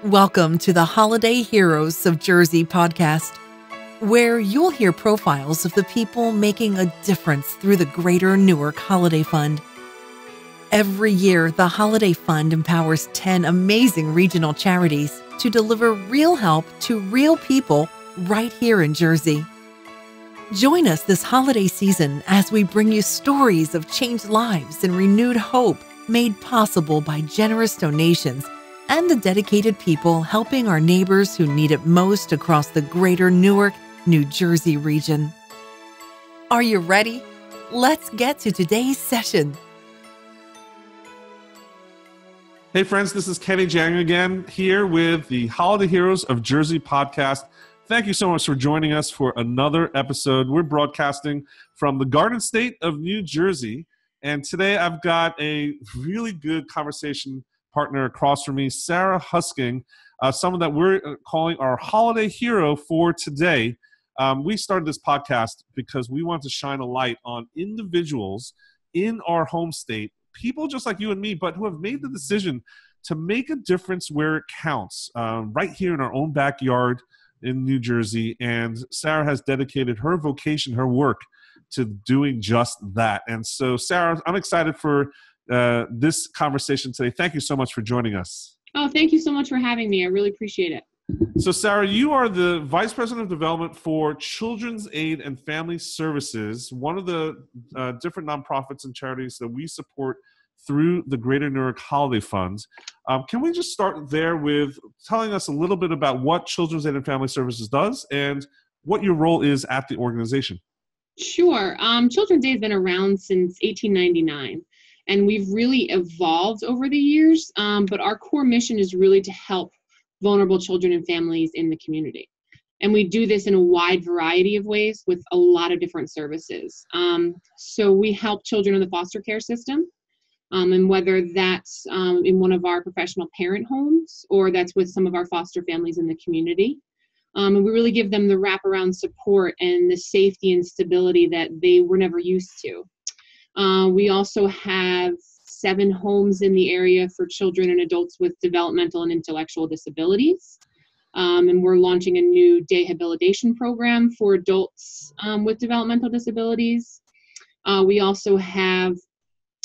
Welcome to the Holiday Heroes of Jersey podcast, where you'll hear profiles of the people making a difference through the Greater Newark Holiday Fund. Every year, the Holiday Fund empowers 10 amazing regional charities to deliver real help to real people right here in Jersey. Join us this holiday season as we bring you stories of changed lives and renewed hope made possible by generous donations and the dedicated people helping our neighbors who need it most across the Greater Newark, New Jersey region. Are you ready? Let's get to today's session. Hey friends, this is Kenny Jang again, here with the Holiday Heroes of Jersey podcast. Thank you so much for joining us for another episode. We're broadcasting from the Garden State of New Jersey, and today I've got a really good conversation partner across from me, Sarah Husking, someone that we're calling our holiday hero for today. We started this podcast because we want to shine a light on individuals in our home state, people just like you and me, but who have made the decision to make a difference where it counts, right here in our own backyard in New Jersey. And Sarah has dedicated her vocation, her work, to doing just that. And so, Sarah, I'm excited for this conversation today. Thank you so much for joining us. Oh, thank you so much for having me. I really appreciate it. So, Sarah, you are the Vice President of Development for Children's Aid and Family Services, one of the different nonprofits and charities that we support through the Greater Newark Holiday Fund. Can we just start there with telling us a little bit about what Children's Aid and Family Services does and what your role is at the organization? Sure. Children's Aid has been around since 1899. And we've really evolved over the years, but our core mission is really to help vulnerable children and families in the community. And we do this in a wide variety of ways with a lot of different services. So we help children in the foster care system, and whether that's in one of our professional parent homes or that's with some of our foster families in the community. And we really give them the wraparound support and the safety and stability that they were never used to. We also have 7 homes in the area for children and adults with developmental and intellectual disabilities. And we're launching a new day habilitation program for adults with developmental disabilities. We also have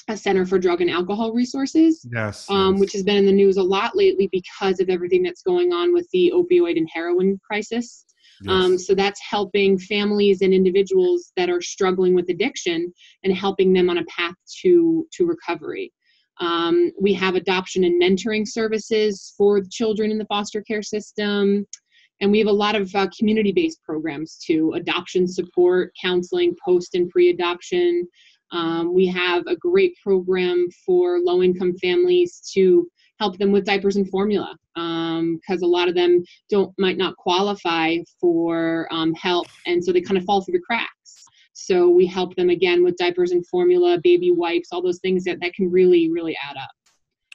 a Center for Drug and Alcohol Resources, yes. Which has been in the news a lot lately because of everything that's going on with the opioid and heroin crisis. Yes. So that's helping families and individuals that are struggling with addiction and helping them on a path to recovery. We have adoption and mentoring services for children in the foster care system. And we have a lot of community-based programs too, adoption support, counseling, post and pre-adoption. We have a great program for low-income families to help them with diapers and formula, because a lot of them might not qualify for help, and so they kind of fall through the cracks. So we help them again with diapers and formula, baby wipes, all those things that can really, really add up.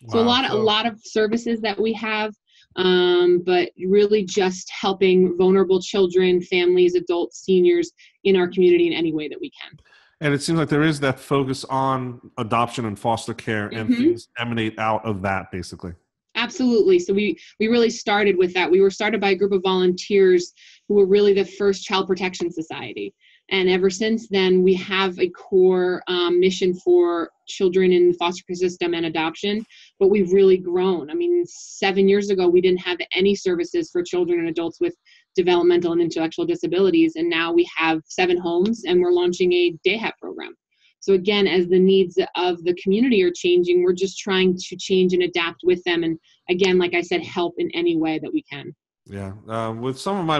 Wow. So a lot of services that we have, but really just helping vulnerable children, families, adults, seniors in our community in any way that we can. And it seems like there is that focus on adoption and foster care, and things emanate out of that, basically. Absolutely. So we really started with that. We were started by a group of volunteers who were really the first Child Protection Society. And ever since then, we have a core mission for children in the foster care system and adoption, but we've really grown. I mean, 7 years ago, we didn't have any services for children and adults with developmental and intellectual disabilities, and now we have 7 homes, and we're launching a day hat program. So again, as the needs of the community are changing, we're just trying to change and adapt with them, and again, like I said, help in any way that we can. Yeah, with some of my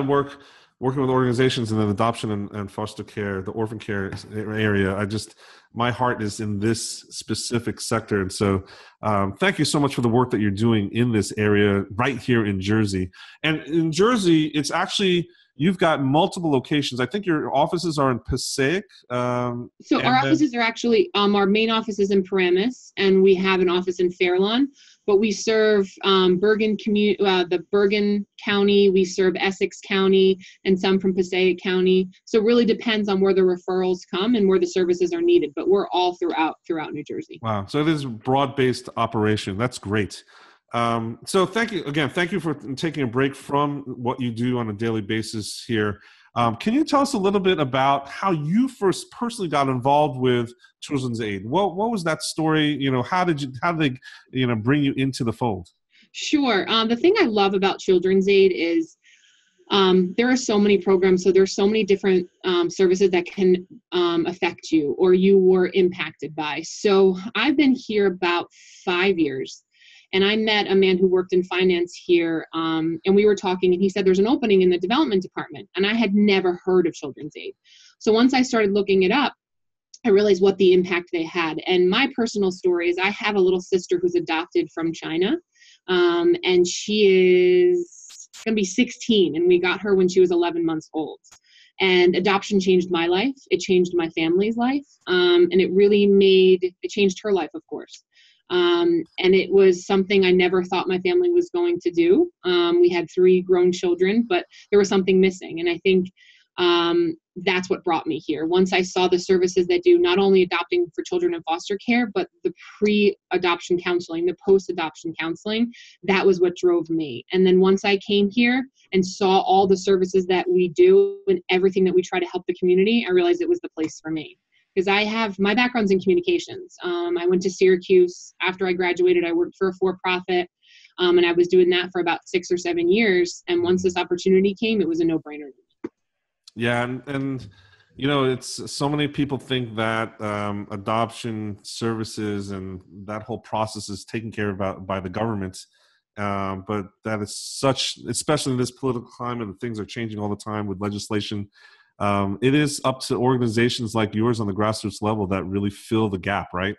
working with organizations in the adoption and foster care, the orphan care area, my heart is in this specific sector. And so thank you so much for the work that you're doing in this area right here in Jersey. And in Jersey, it's actually, you've got multiple locations. I think your offices are in Passaic. So our offices are actually, our main office is in Paramus, and we have an office in Fairlawn. But we serve the Bergen County, we serve Essex County, and some from Passaic County. So it really depends on where the referrals come and where the services are needed. But we're all throughout New Jersey. Wow. So it is a broad-based operation. That's great. So thank you again. Thank you for taking a break from what you do on a daily basis here. Can you tell us a little bit about how you first personally got involved with Children's Aid? What was that story? How did they, bring you into the fold? Sure. The thing I love about Children's Aid is there are so many programs, so there's so many different services that can affect you or you were impacted by. So I've been here about 5 years, and I met a man who worked in finance here, and we were talking, and he said there's an opening in the development department, and I had never heard of Children's Aid. So once I started looking it up, I realized what the impact they had. And my personal story is I have a little sister who's adopted from China, and she is going to be 16, and we got her when she was 11 months old. And adoption changed my life. It changed my family's life, and it changed her life, of course. And it was something I never thought my family was going to do. We had 3 grown children, but there was something missing. And I think that's what brought me here. Once I saw the services that do not only adopting for children in foster care, but the pre-adoption counseling, the post-adoption counseling, that was what drove me. And then once I came here and saw all the services that we do and everything that we try to help the community, I realized it was the place for me. Because my background's in communications. I went to Syracuse. After I graduated, I worked for a for-profit, and I was doing that for about 6 or 7 years. And once this opportunity came, it was a no-brainer. Yeah, and it's so many people think that adoption services and that whole process is taken care of by the government, but that is especially in this political climate, and things are changing all the time with legislation. It is up to organizations like yours on the grassroots level that really fill the gap, right?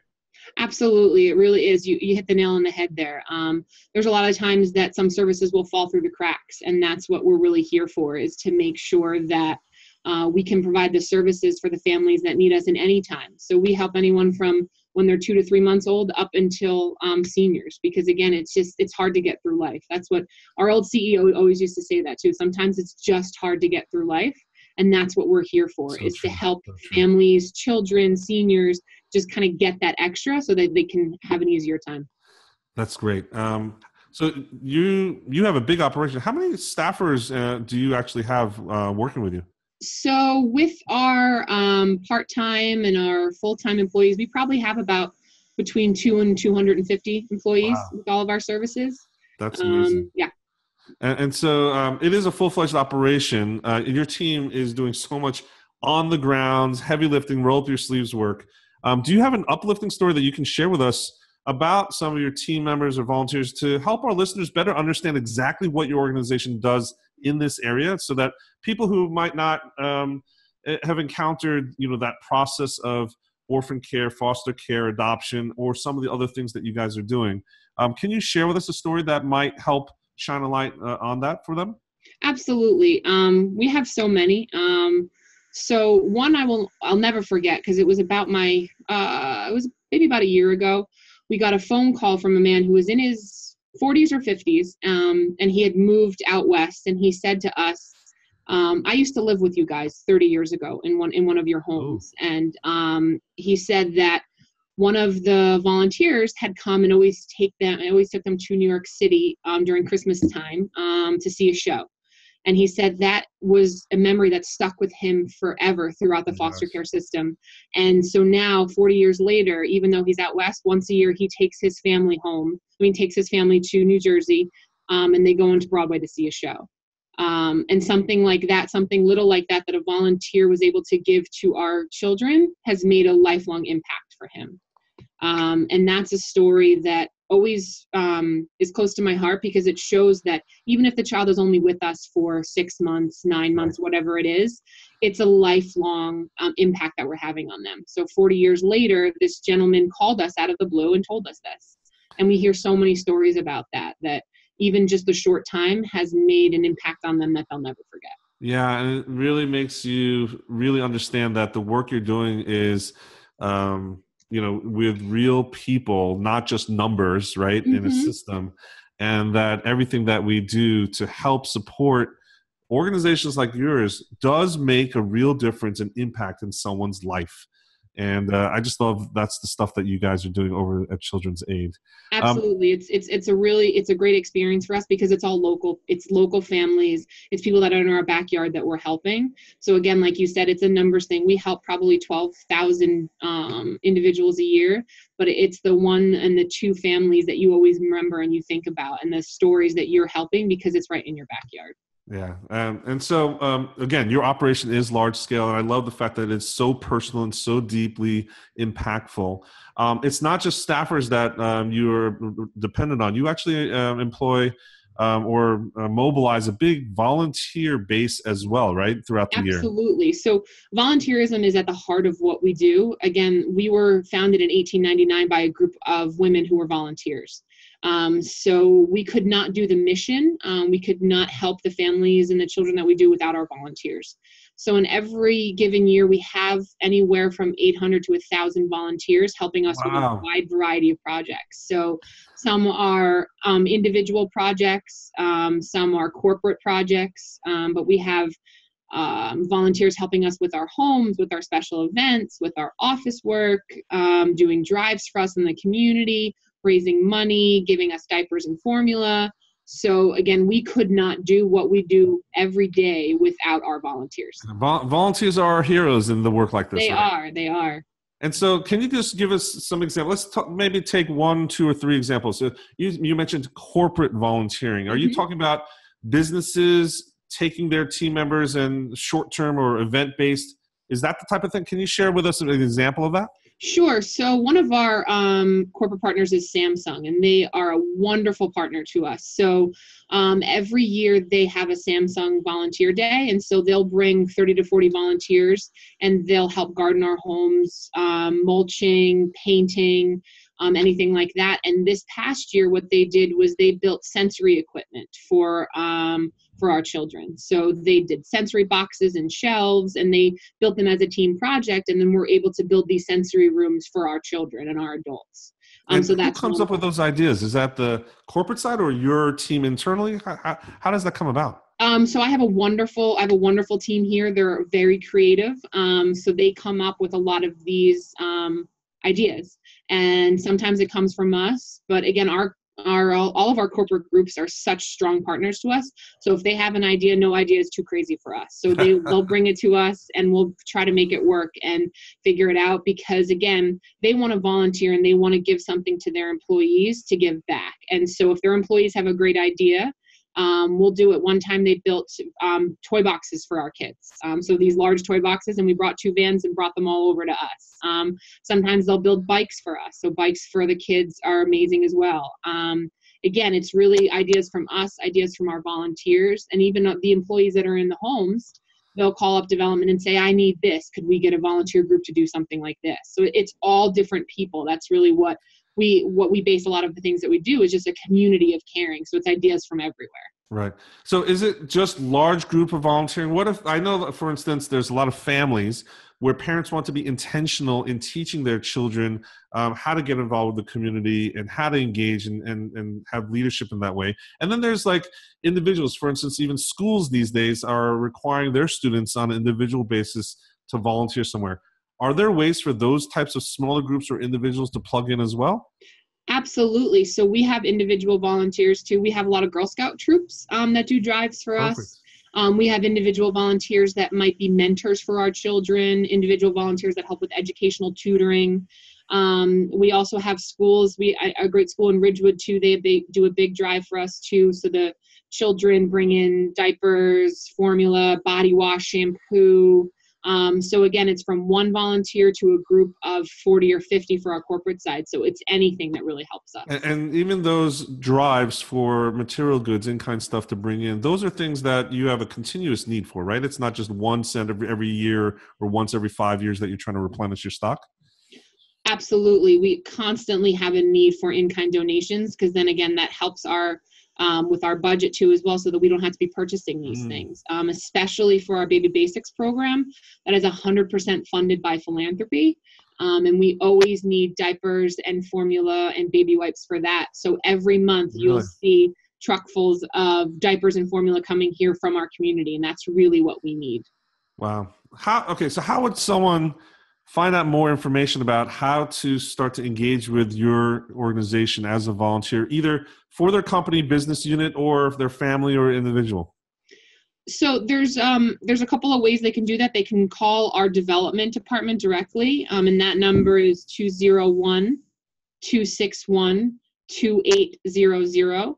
Absolutely. It really is. You hit the nail on the head there. There's a lot of times that some services will fall through the cracks, and that's what we're really here for, is to make sure that we can provide the services for the families that need us in any time. So we help anyone from when they're 2 to 3 months old up until seniors, because again, it's hard to get through life. That's what our old CEO always used to say that too. Sometimes it's just hard to get through life. And that's what we're here for, is to help families, children, seniors, just kind of get that extra so that they can have an easier time. That's great. So you have a big operation. How many staffers do you actually have working with you? So with our part-time and our full-time employees, we probably have about between 2 and 250 employees with all of our services. That's amazing. Yeah. And so it is a full-fledged operation. Your team is doing so much on the grounds, heavy lifting, roll up your sleeves work. Do you have an uplifting story that you can share with us about some of your team members or volunteers to help our listeners better understand exactly what your organization does in this area, so that people who might not have encountered that process of orphan care, foster care, adoption, or some of the other things that you guys are doing, can you share with us a story that might help shine a light on that for them? Absolutely. We have so many. So one I'll never forget, because it was about it was maybe about a year ago. We got a phone call from a man who was in his 40s or 50s, and he had moved out west, and he said to us, I used to live with you guys 30 years ago in one of your homes. Oh. And he said that one of the volunteers had come and always took them to New York City during Christmas time to see a show. And he said that was a memory that stuck with him forever throughout the foster care system. And so now, 40 years later, even though he's out west, once a year he takes his family takes his family to New Jersey, and they go into Broadway to see a show. And something little like that a volunteer was able to give to our children has made a lifelong impact for him. And that's a story that always is close to my heart, because it shows that even if the child is only with us for 6 months, 9 months, whatever it is, it's a lifelong impact that we're having on them. So 40 years later, this gentleman called us out of the blue and told us this. And we hear so many stories about that even just the short time has made an impact on them that they'll never forget. Yeah, and it really makes you really understand that the work you're doing is with real people, not just numbers, right, in a system, and that everything that we do to help support organizations like yours does make a real difference and impact in someone's life. And I just love that's the stuff that you guys are doing over at Children's Aid. Absolutely. It's a great experience for us because it's all local. It's local families. It's people that are in our backyard that we're helping. So again, like you said, it's a numbers thing. We help probably 12,000 individuals a year, but it's the one and the two families that you always remember and you think about, and the stories that you're helping because it's right in your backyard. Yeah. And so, again, your operation is large scale, and I love the fact that it's so personal and so deeply impactful. It's not just staffers that you're dependent on. You actually employ or mobilize a big volunteer base as well, right, throughout the year? Absolutely. So volunteerism is at the heart of what we do. Again, we were founded in 1899 by a group of women who were volunteers. So we could not do the mission. We could not help the families and the children that we do without our volunteers. So in every given year, we have anywhere from 800 to 1,000 volunteers helping us with a wide variety of projects. So some are individual projects, some are corporate projects, but we have volunteers helping us with our homes, with our special events, with our office work, doing drives for us in the community, raising money, giving us diapers and formula. So again, we could not do what we do every day without our volunteers. Volunteers are our heroes in the work like this. They are. And so can you just give us some examples? Let's maybe take 1, 2, or 3 examples. So you mentioned corporate volunteering. Are you talking about businesses taking their team members and short-term or event-based? Is that the type of thing? Can you share with us an example of that? Sure. So one of our corporate partners is Samsung, and they are a wonderful partner to us. So every year they have a Samsung Volunteer Day, and so they'll bring 30 to 40 volunteers, and they'll help garden our homes, mulching, painting, anything like that. And this past year, what they did was they built sensory equipment for our children. So they did sensory boxes and shelves, and they built them as a team project. And then we're able to build these sensory rooms for our children and our adults. So who comes up with those ideas? Is that the corporate side or your team internally? How does that come about? So I have a wonderful team here. They're very creative. So they come up with a lot of these ideas, and sometimes it comes from us. But again, all of our corporate groups are such strong partners to us. So if they have an idea, no idea is too crazy for us. So they'll bring it to us, and we'll try to make it work and figure it out, because again, they want to volunteer and they want to give something to their employees to give back. And so if their employees have a great idea, we'll do it. One time they built toy boxes for our kids. So these large toy boxes, and we brought 2 vans and brought them all over to us. Sometimes they'll build bikes for us. So bikes for the kids are amazing as well. Again, it's really ideas from us, ideas from our volunteers, and even the employees that are in the homes. They'll call up development and say, I need this. Could we get a volunteer group to do something like this? So it's all different people. That's really what we base a lot of the things that we do, is just a community of caring. So it's ideas from everywhere. Right. So is it just large group of volunteering? What if, I know that, for instance, there's a lot of families where parents want to be intentional in teaching their children how to get involved with the community and how to engage and have leadership in that way. And then there's like individuals, for instance, even schools these days are requiring their students on an individual basis to volunteer somewhere. Are there ways for those types of smaller groups or individuals to plug in as well? Absolutely. So we have individual volunteers too. We have a lot of Girl Scout troops that do drives for us. We have individual volunteers that might be mentors for our children, individual volunteers that help with educational tutoring. We also have schools. A great school in Ridgewood too. They do a big drive for us too. So the children bring in diapers, formula, body wash, shampoo. So again, it's from one volunteer to a group of 40 or 50 for our corporate side. So it's anything that really helps us. And even those drives for material goods, in-kind stuff to bring in, those are things that you have a continuous need for, right? It's not just once every year or once every 5 years that you're trying to replenish your stock. Absolutely. We constantly have a need for in-kind donations, because then again, that helps with our budget too as well, so that we don't have to be purchasing these things, especially for our Baby Basics program that is 100% funded by philanthropy. And we always need diapers and formula and baby wipes for that. So every month you'll see truckfuls of diapers and formula coming here from our community, and that's really what we need. Wow. So how would someone find out more information about how to start to engage with your organization as a volunteer, either for their company business unit or their family or individual? So there's a couple of ways they can do that. They can call our development department directly, and that number is 201-261-2800.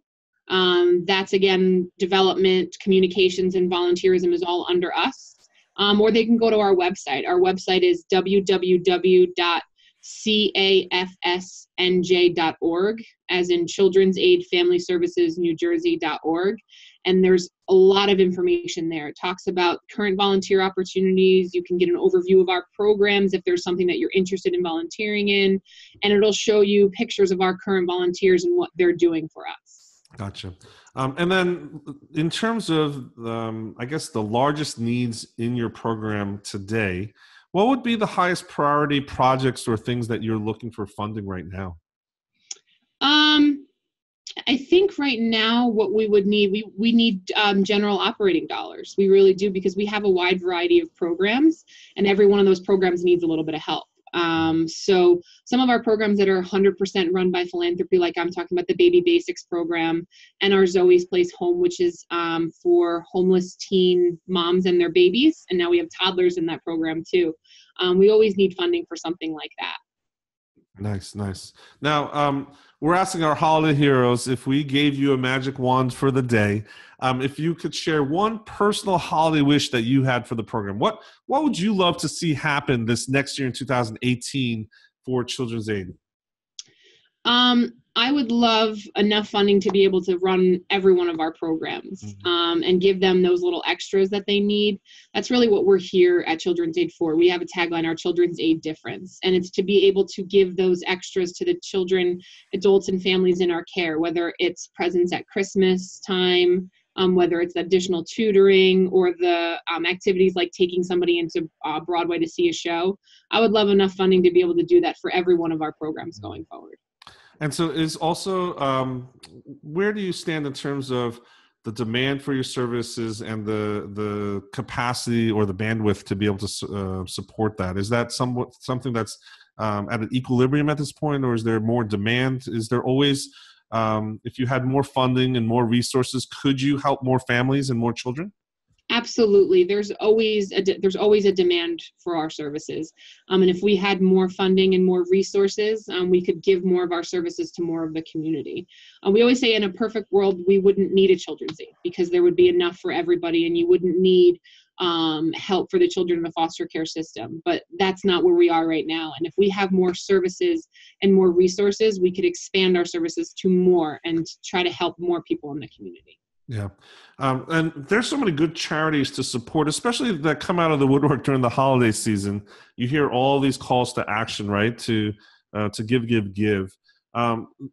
That's again, development, communications, and volunteerism is all under us. Or they can go to our website. Our website is www.cafsnj.org, as in Children's Aid Family Services New Jersey.org. And there's a lot of information there. It talks about current volunteer opportunities. You can get an overview of our programs if there's something that you're interested in volunteering in. And it'll show you pictures of our current volunteers and what they're doing for us. Gotcha. And then in terms of, I guess, the largest needs in your program today, what would be the highest priority projects or things that you're looking for funding right now? I think right now what we would need, we need general operating dollars. We really do, because we have a wide variety of programs, and every one of those programs needs a little bit of help. So some of our programs that are 100% run by philanthropy, like I'm talking about the Baby Basics program and our Zoe's Place Home, which is for homeless teen moms and their babies. And now we have toddlers in that program too. We always need funding for something like that. Nice. Now, we're asking our holiday heroes, if we gave you a magic wand for the day, if you could share one personal holiday wish that you had for the program, what would you love to see happen this next year in 2018 for Children's Aid? I would love enough funding to be able to run every one of our programs, and give them those little extras that they need. That's really what we're here at Children's Aid for. We have a tagline, our Children's Aid difference, and it's to be able to give those extras to the children, adults, and families in our care, whether it's presents at Christmas time, whether it's additional tutoring or the activities like taking somebody into Broadway to see a show. I would love enough funding to be able to do that for every one of our programs going forward. And so is also, where do you stand in terms of the demand for your services and the capacity or the bandwidth to be able to support that? Is that something that's at an equilibrium at this point, or is there more demand? Is there always, if you had more funding and more resources, could you help more families and more children? Absolutely. There's always a demand for our services. And if we had more funding and more resources, we could give more of our services to more of the community. We always say in a perfect world, we wouldn't need a Children's Aid because there would be enough for everybody and you wouldn't need help for the children in the foster care system. But that's not where we are right now. And if we have more services and more resources, we could expand our services to more and try to help more people in the community. Yeah. And there's so many good charities to support, especially that come out of the woodwork during the holiday season. You hear all these calls to action, right? To give.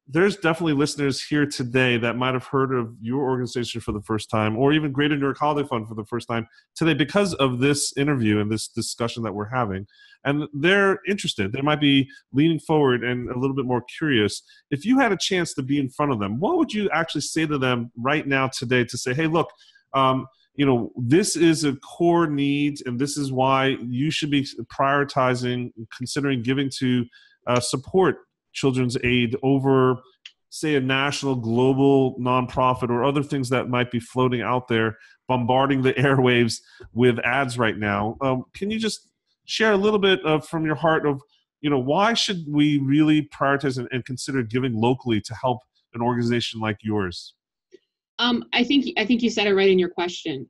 There's definitely listeners here today that might have heard of your organization for the first time, or even Greater Newark Holiday Fund for the first time today because of this interview and this discussion that we're having. And they're interested. They might be leaning forward and a little bit more curious. If you had a chance to be in front of them, what would you actually say to them right now today to say, hey, look, this is a core need, and this is why you should be prioritizing, considering giving to support Children's Aid over, say, a national, global nonprofit or other things that might be floating out there, bombarding the airwaves with ads right now. Can you just share a little bit from your heart of, why should we really prioritize and consider giving locally to help an organization like yours? I think you said it right in your question.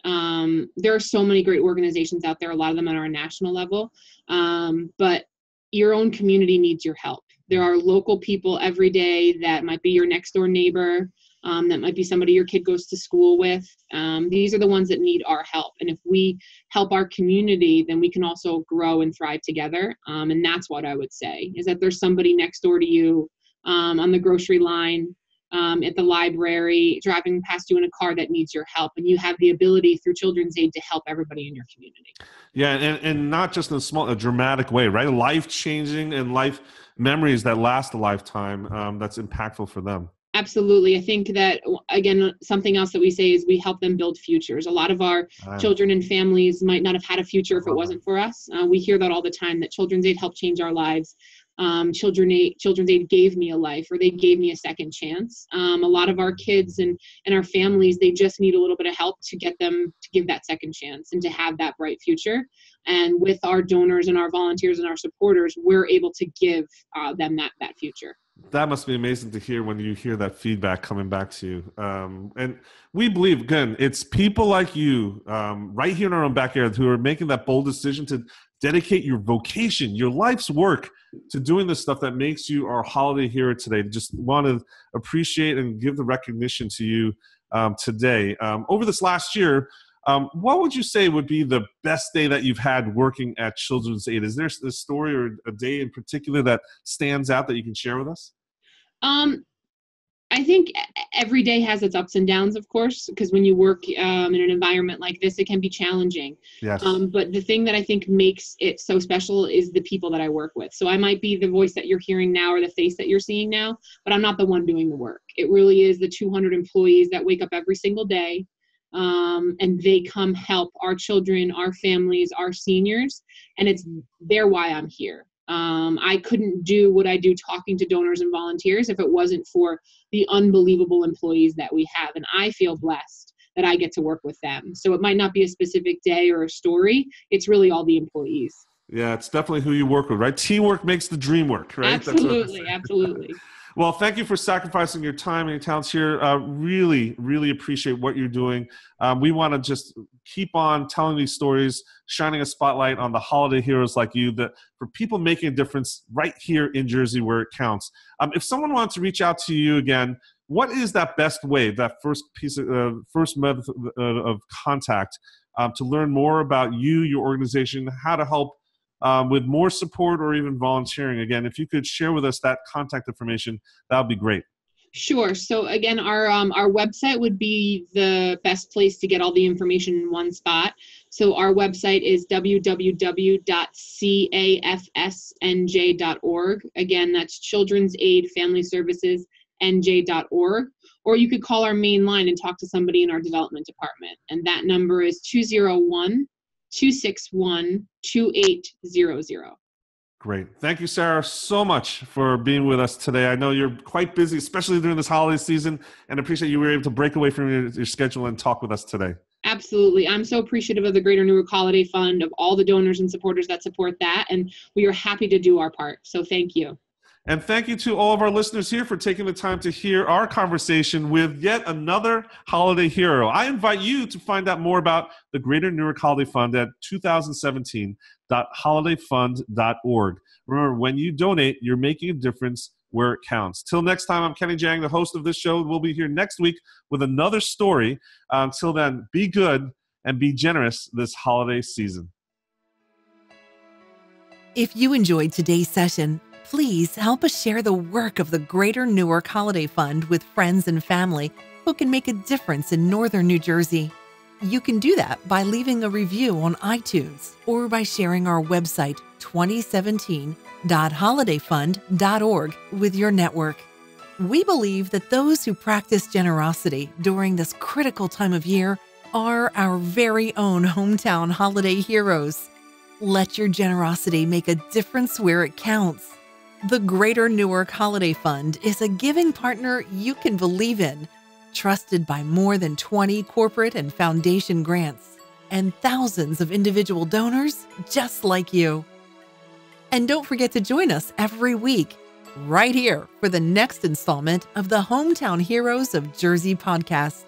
There are so many great organizations out there, a lot of them on our national level, but your own community needs your help. There are local people every day that might be your next door neighbor, that might be somebody your kid goes to school with. These are the ones that need our help. And if we help our community, then we can also grow and thrive together. And that's what I would say, is that there's somebody next door to you, on the grocery line, at the library, driving past you in a car that needs your help. And you have the ability through Children's Aid to help everybody in your community. Yeah, and not just in a dramatic way, right? Life-changing and life memories that last a lifetime, that's impactful for them. Absolutely. I think that, again, something else that we say is we help them build futures. A lot of our children and families might not have had a future if it wasn't for us. We hear that all the time, that Children's Aid helped change our lives. Children's Aid gave me a life, or they gave me a second chance. A lot of our kids and our families, they just need a little bit of help to get them to give that second chance and to have that bright future. And with our donors and our volunteers and our supporters, we're able to give them that future. That must be amazing to hear when you hear that feedback coming back to you. And we believe, again, it's people like you right here in our own backyard who are making that bold decision to dedicate your vocation, your life's work to doing the stuff that makes you our holiday hero today. Just want to appreciate and give the recognition to you today. Over this last year, what would you say would be the best day that you've had working at Children's Aid? Is there a story or a day in particular that stands out that you can share with us? I think every day has its ups and downs, of course, because when you work in an environment like this, it can be challenging. Yes. But the thing that I think makes it so special is the people that I work with. So I might be the voice that you're hearing now or the face that you're seeing now, but I'm not the one doing the work. It really is the 200 employees that wake up every single day. And they come help our children, our families, our seniors, and they're why I'm here. I couldn't do what I do talking to donors and volunteers if it wasn't for the unbelievable employees that we have. And I feel blessed that I get to work with them. So it might not be a specific day or a story. It's really all the employees. Yeah, it's definitely who you work with, right? Teamwork makes the dream work, right? Absolutely, absolutely. Well, thank you for sacrificing your time and your talents here. Really, really appreciate what you're doing. We want to just keep on telling these stories, shining a spotlight on the holiday heroes like you, that for people making a difference right here in Jersey where it counts. If someone wants to reach out to you again, what is that best way, that first method of contact to learn more about you, your organization, how to help with more support or even volunteering? Again, if you could share with us that contact information, that would be great. Sure. So again, our website would be the best place to get all the information in one spot. So our website is www.cafsnj.org. Again, that's Children's Aid Family Services NJ.org. Or you could call our main line and talk to somebody in our development department. And that number is 201-261-2800. Great. Thank you, Sarah, so much for being with us today. I know you're quite busy, especially during this holiday season, and appreciate you were able to break away from your schedule and talk with us today. Absolutely. I'm so appreciative of the Greater Newark Holiday Fund, of all the donors and supporters that support that, and we are happy to do our part. So thank you. And thank you to all of our listeners here for taking the time to hear our conversation with yet another holiday hero. I invite you to find out more about the Greater Newark Holiday Fund at 2017.holidayfund.org. Remember, when you donate, you're making a difference where it counts. Till next time, I'm Kenny Jang, the host of this show. We'll be here next week with another story. Until then, be good and be generous this holiday season. If you enjoyed today's session, please help us share the work of the Greater Newark Holiday Fund with friends and family who can make a difference in northern New Jersey. You can do that by leaving a review on iTunes or by sharing our website, 2017.holidayfund.org, with your network. We believe that those who practice generosity during this critical time of year are our very own hometown holiday heroes. Let your generosity make a difference where it counts. The Greater Newark Holiday Fund is a giving partner you can believe in, trusted by more than 20 corporate and foundation grants, and thousands of individual donors just like you. And don't forget to join us every week, right here, for the next installment of the Hometown Heroes of Jersey podcast.